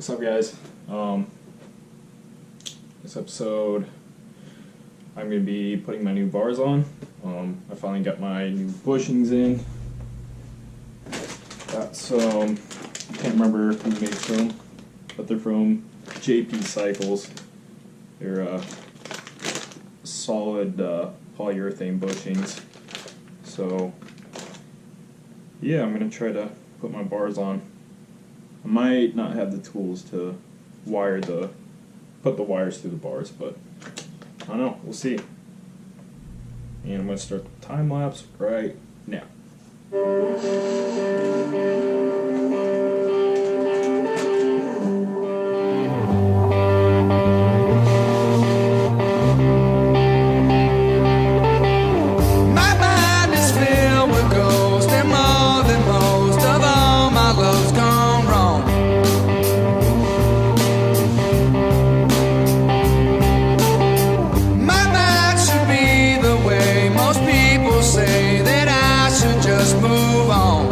What's up, guys? This episode I'm going to be putting my new bars on. I finally got my new bushings in. Got some, I can't remember who makes them, but they're from JP Cycles. They're solid polyurethane bushings. So yeah, I'm going to try to put my bars on. I might not have the tools to put the wires through the bars, but I don't know, we'll see. And I'm going to start the time lapse right now. My mind is filled with ghosts, and more than most of all my love's gone wrong. My mind should be the way most people say that I should just move on.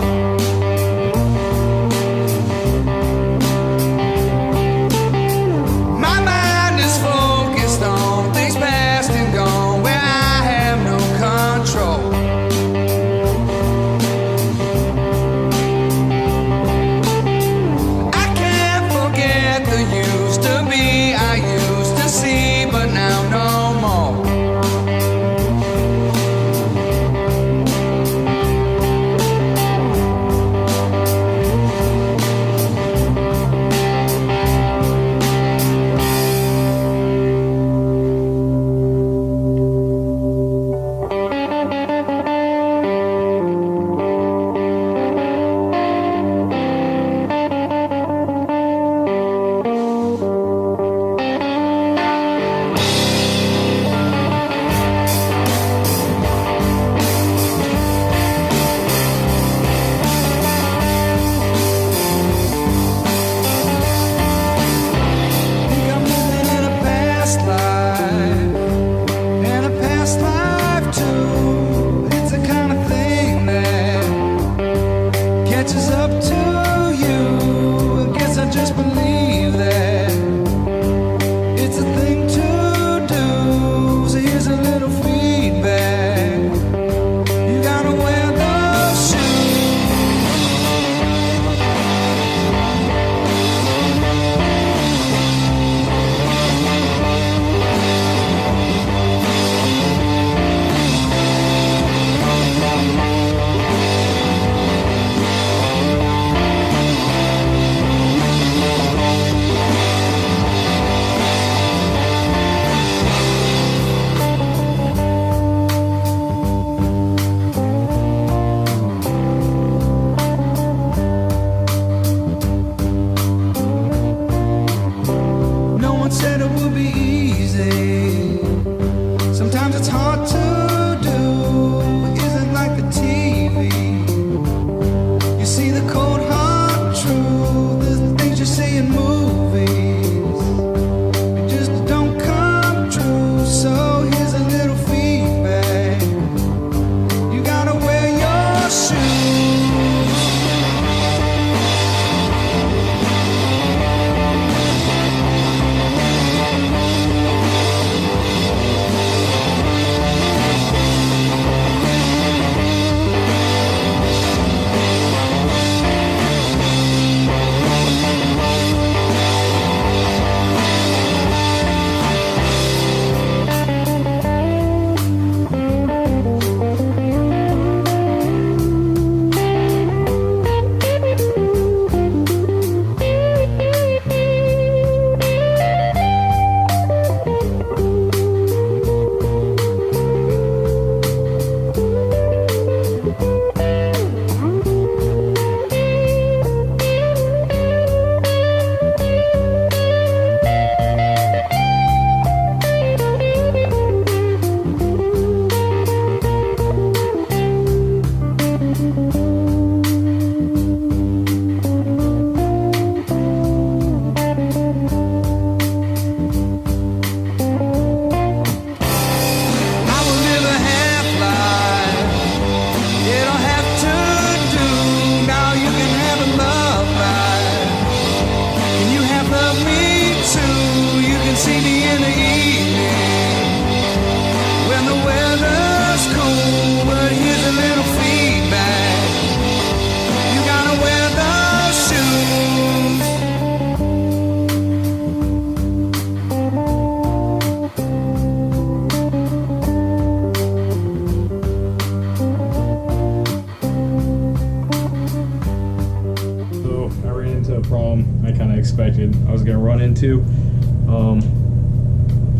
I kind of expected I was gonna run into.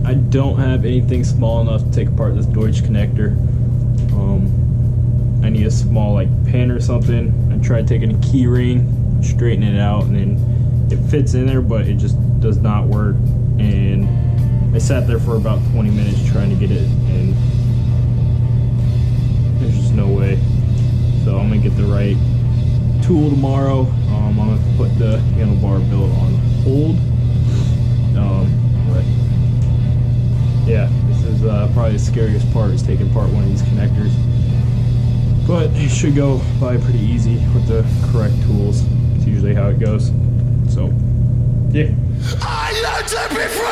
I don't have anything small enough to take apart this Deutsch connector. I need a small like pin or something. I tried taking a key ring, straightening it out, and then it fits in there, but it just does not work. And I sat there for about 20 minutes trying to get it, and there's just no way. So I'm gonna get the right tool tomorrow. I'm gonna put the handlebar build on hold. But yeah, this is probably the scariest part, is taking apart one of these connectors. But it should go by pretty easy with the correct tools. It's usually how it goes. So, yeah. I learned to be free.